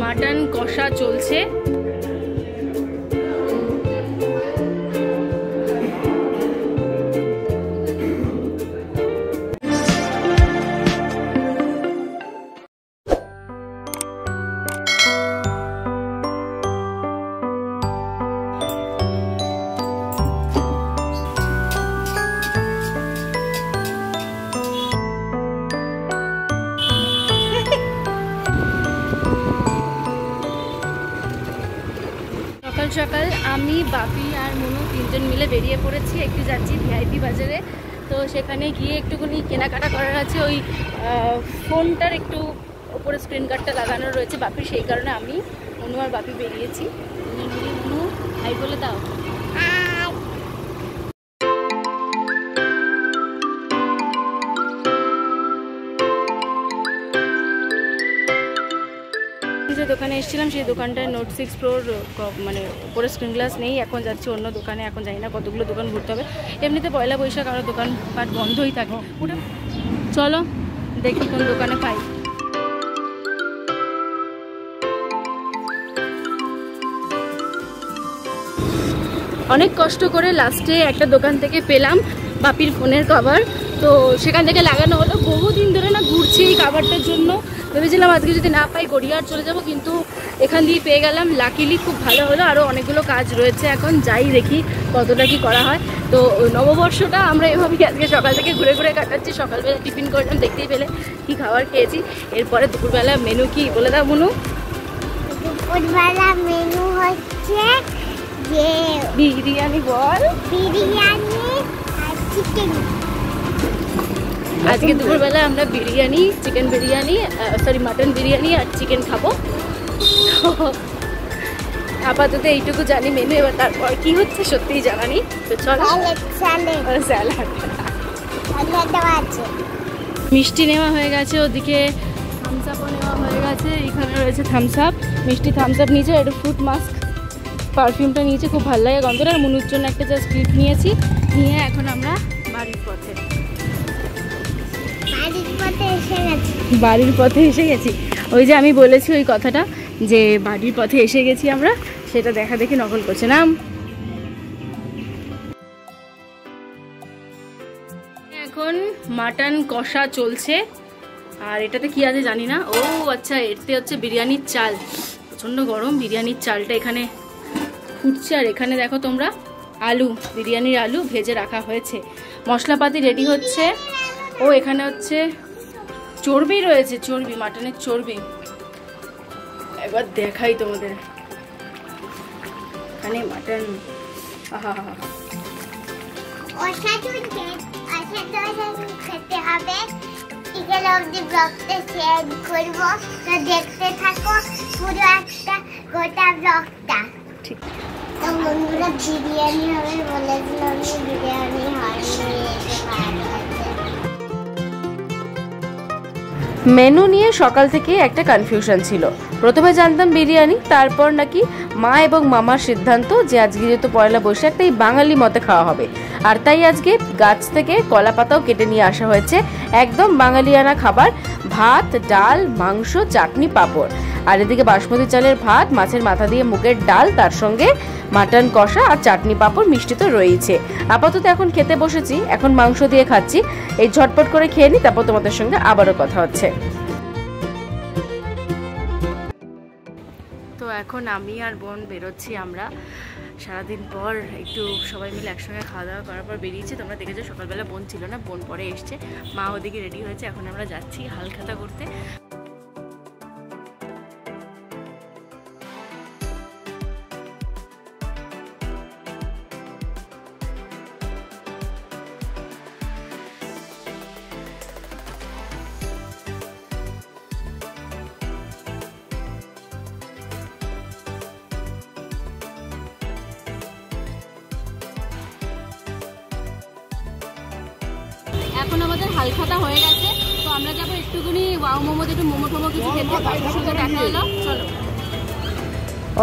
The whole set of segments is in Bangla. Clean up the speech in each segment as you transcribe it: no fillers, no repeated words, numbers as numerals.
মাটন কষা চলছে। সকাল আমি বাপি আর মনু তিনজন মিলে বেরিয়ে পড়েছি, একটু যাচ্ছি ভিআইপি বাজারে। তো সেখানে গিয়ে একটুখানি কেনাকাটা করার আছে। ওই ফোনটার একটু ওপরে স্ক্রিন গার্ডটা লাগানো রয়েছে বাপির, সেই কারণে আমি মনু আর বাপি বেরিয়েছি। মনু হাই বলে দাও। যে দোকানে এসেছিলাম সেই দোকানটায় নোট 6 প্রোর মানে উপরে স্ক্রিন গ্লাস নেই। এখন যাচ্ছি অন্য দোকানে, এখন জানি না কতগুলো দোকান ঘুরতে হবে। এমনিতে পয়লা বৈশাখ আরও দোকানপাট বন্ধই থাকে। চলো দেখি কোন দোকানে পাই। অনেক কষ্ট করে লাস্টে একটা দোকান থেকে পেলাম বাপির ফোনের কভার। তো সেখান থেকে লাগানো হলো। বহুদিন ধরে না ঘুরছি এই কভারটার জন্য। ভেবেছিলাম আজকে যদি না পাই গড়িয়ার চলে যাব, কিন্তু এখান দিয়ে পেয়ে গেলাম। লাকিলি খুব ভালো হলো। আরও অনেকগুলো কাজ রয়েছে, এখন যাই দেখি কতটা কি করা হয়। তো নববর্ষটা আমরা এভাবেই আজকে সকাল থেকে ঘুরে ঘুরে কাটাচ্ছি। সকালবেলা টিফিন করলাম, দেখতেই পেলে কি খাবার খেয়েছি। এরপরে দুপুরবেলা মেনু কি বলে দাও মনু? দুপুরবেলা মেনু হচ্ছে যে বিরিয়ানি। বল। বিরিয়ানি আর চিকেন। আজকে দুপুরবেলা আমরা বিরিয়ানি, চিকেন বিরিয়ানি, মাটন বিরিয়ানি আর চিকেন খাবো। আপাতত এইটুকু জানি মেনু। এবার তারপর কি হচ্ছে সত্যিই জানা নেই। তো চলো। স্যালাড আছে। মিষ্টি নেওয়া হয়ে গেছে, ওদিকে থামস আপও নেওয়া হয়ে গেছে। এখানে রয়েছে থামস আপ, মিষ্টি থামস আপ নিয়েছে। একটা ফ্রুট মাস্ক পারফিউমটা নিয়েছে, খুব ভালো লাগে গন্ধটা। আর মনুর জন্য একটা জাস্ট গিফট নিয়েছি। নিয়ে এখন আমরা বাড়ির পথে এসে গেছি। ওই যে আমি বলেছি ওই কথাটা, যে বাড়ির পথে এসে গেছি আমরা, সেটা দেখা দেখি নকল করছে না। এখন মাটন কষা চলছে। আর এটাতে কি আছে জানি না। ও আচ্ছা, এতে হচ্ছে বিরিয়ানির চাল। প্রচণ্ড গরম। বিরিয়ানির চালটা এখানে ফুটছে। আর এখানে দেখো তোমরা আলু, বিরিয়ানির আলু ভেজে রাখা হয়েছে। মশলাপাতি রেডি হচ্ছে। ও এখানে হচ্ছে চর্বি রয়েছে, চর্বি, মাটনের চর্বি। একবার দেখাই তোমাদের। এখানে মাটন। আহা হা হা। খেতে হবে। বিকেল অবধি ব্লগটা শেয়ার করবো, তো দেখতে থাকো পুরো একটা গোটা ব্লগটা। ঠিক। তো বন্ধুরা বিরিয়ানি হবে বলেছিলাম, বিরিয়ানি হয়নি। মেনু নিয়ে সকাল থেকে একটা কনফিউশন ছিল। প্রথমে জানতাম বিরিয়ানি, তারপর নাকি মা এবং মামার সিদ্ধান্ত যে আজকে যেহেতু পয়লা বৈশাখ তাই বাঙালি মতে খাওয়া হবে। আর তাই আজকে গাছ থেকে কলা পাতাও কেটে নিয়ে আসা হয়েছে। একদম বাঙালিয়ানা খাবার, ভাত, ডাল, মাংস, চাটনি, পাঁপড়। আর এদিকে বাসমতি চালের ভাত, মাছের মাথা দিয়ে মুগের ডাল, তার সঙ্গে মাটন কষা আর চাটনি, পাঁপড়, মিষ্টি তো রয়েছে। আপাতত এখন খেতে বসেছি, এখন মাংস দিয়ে খাচ্ছি। এই ঝটপট করে খেয়ে নিই, তারপর তোমাদের সঙ্গে আবারও কথা হচ্ছে। তো এখন আমি আর বোন বেরোচ্ছি। আমরা সারাদিন পর একটু সবাই মিলে একসঙ্গে খাওয়া দাওয়া করার পর বেরিয়েছি। তোমরা দেখেছো সকালবেলা বোন ছিল না, বোন পরে এসছে। মা ওদিকে রেডি হয়েছে। এখন আমরা যাচ্ছি হালখাতা করতে। এখন আমাদের হালখাতা হয়ে গেছে। তো আমরা যাবো একটুখানি ওয়াও মোমোতে, একটু মোমো টোমো কিছু খেতে। বাড়ির সঙ্গে দেখা হলো। চলো।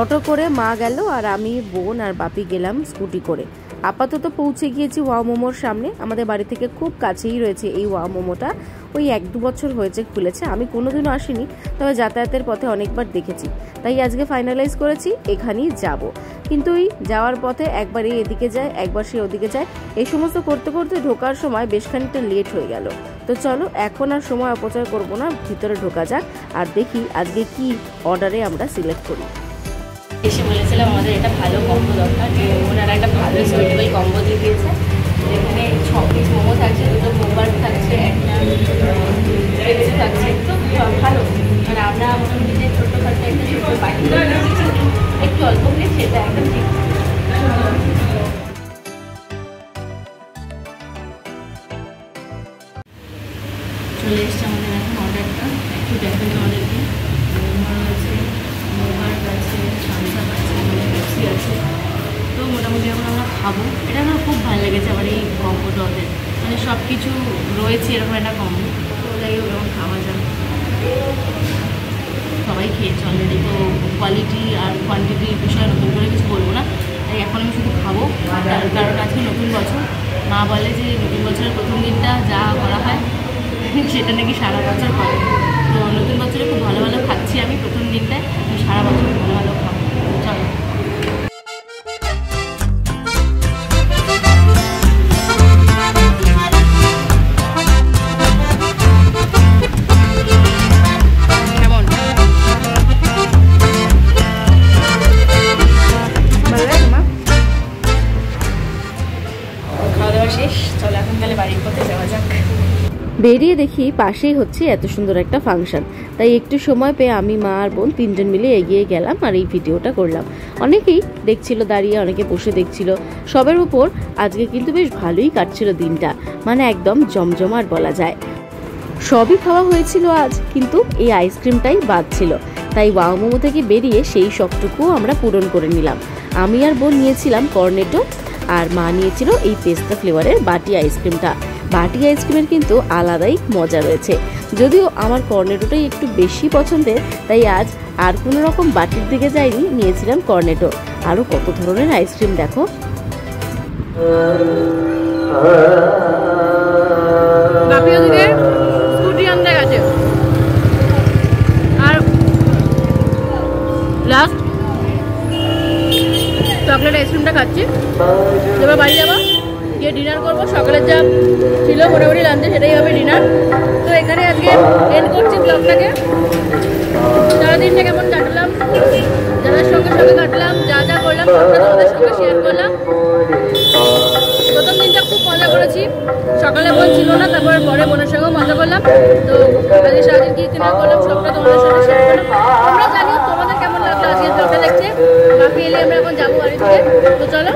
অটো করে মা গেল আর আমি, বোন আর বাপি গেলাম স্কুটি করে। আপাতত পৌঁছে গিয়েছি ওয়াও মোমোর সামনে। আমাদের বাড়ি থেকে খুব কাছেই রয়েছে এই ওয়াও মোমোটা। ওই 1-2 বছর হয়েছে খুলেছে, আমি কোনোদিনও আসিনি, তবে যাতায়াতের পথে অনেকবার দেখেছি। তাই আজকে ফাইনালাইজ করেছি এখানেই যাব। কিন্তু এই যাওয়ার পথে একবার এই এদিকে যায়, একবার সে ওদিকে যায়, এই সমস্ত করতে করতে ঢোকার সময় বেশ খানিকটা লেট হয়ে গেল। তো চলো এখন আর সময় অপচয় করব না, ভিতরে ঢোকা যাক আর দেখি আজকে কি অর্ডারে আমরা সিলেক্ট করি। এসে বলেছিলাম আমাদের এটা ভালো কম্বো দরকার, ওনারা একটা ভালো সুইটেবল কম্বো দিয়ে দিয়েছে। এখানে 6 পিস মোমো থাকছে, 2টো মোবার থাকছে, একটা পেপসি থাকছে, তো ভালো। মানে আমরা মোটামুটি যে ছোট্টখাটো একটা ছোটো বাটি একটু অল্প করে সেটা একদম ঠিক। চলে এসছে আমাদের এখন অর্ডারটা, একটু দেখেন আমাদেরকে। মোমো আছে, মোবার আছে, থামস আপ আছে, পেপসি আছে। তো মোটামুটি এখন আমরা খাবো। এটা আমার খুব ভালো লেগেছে আমার এই কম্বোটা ওদের, মানে সব কিছু রয়েছে এরকম একটা কম্বো। তো যাই হোক এখন খাওয়া যাক। সবাই খেয়েছে অলরেডি, তো কোয়ালিটি আর কোয়ান্টিটির বিষয়ে নতুন করে কিছু বলবো না। তাই এখন আমি শুধু খাবো। কারণ আজকে নতুন বছর, মা বলে যে নতুন বছরের প্রথম দিনটা যা করা হয় সেটা নাকি সারা বছর হয়। তো নতুন বছরে খুব ভালো ভালো খাচ্ছি আমি প্রথম দিনটায়, সারা বছর ভালো ভালো খাবো। চলো বেরিয়ে দেখি পাশেই হচ্ছে এত সুন্দর একটা ফাংশন। তাই একটু সময় পেয়ে আমি, মা আর বোন 3জন মিলে এগিয়ে গেলাম আর এই ভিডিওটা করলাম। অনেকেই দেখছিল দাঁড়িয়ে, অনেকে বসে দেখছিল। সবের উপর আজকে কিন্তু বেশ ভালোই কাটছিল দিনটা, মানে একদম জমজমাট বলা যায়। সবই খাওয়া হয়েছিল আজ, কিন্তু এই আইসক্রিমটাই বাদ ছিল। তাই ওয়াও মোমো থেকে বেরিয়ে সেই শখটুকুও আমরা পূরণ করে নিলাম। আমি আর বোন নিয়েছিলাম কর্নেটো, আর মা নিয়েছিল এই পেস্তা ফ্লেভারের বাটি আইসক্রিমটা। বাটি আইসক্রিমের কিন্তু আলাদাই মজা রয়েছে, যদিও আমার কর্নেটোটাই একটু বেশি পছন্দের। তাই আজ আর কোনো রকম বাটির দিকে যাইনি, নিয়েছিলাম কর্নেটো। আরও কত ধরনের আইসক্রিম দেখো। আর লাস্ট চকলেট আইসক্রিমটা খাচ্ছি। এবার বাড়ি যাবো, গিয়ে ডিনার করবো। সকালের যা ছিল মোটামুটি লাঞ্চে সেটাই হবে ডিনার। তো এখানে আজকে এন্ড করছি ব্লগটাকে। সারাদিনটা কেমন কাটলাম, যাদের সঙ্গে কাটলাম, যা যা করলাম সবটা তোমাদের সঙ্গে শেয়ার করলাম। প্রথম দিনটা খুব মজা করেছি, সকালে বোন ছিল না, তারপর পরে বোনের সঙ্গেও মজা করলাম। তো আজকে সারাদিন কি কেনার করলাম সবটা তোমাদের সঙ্গে শেয়ার করলাম। তোমরা জানিও তোমাদের কেমন লাগলো আজকে ব্লগটা দেখছে। বাকি এলে আমরা এখন যাবো বাড়ি থেকে। তো চলো,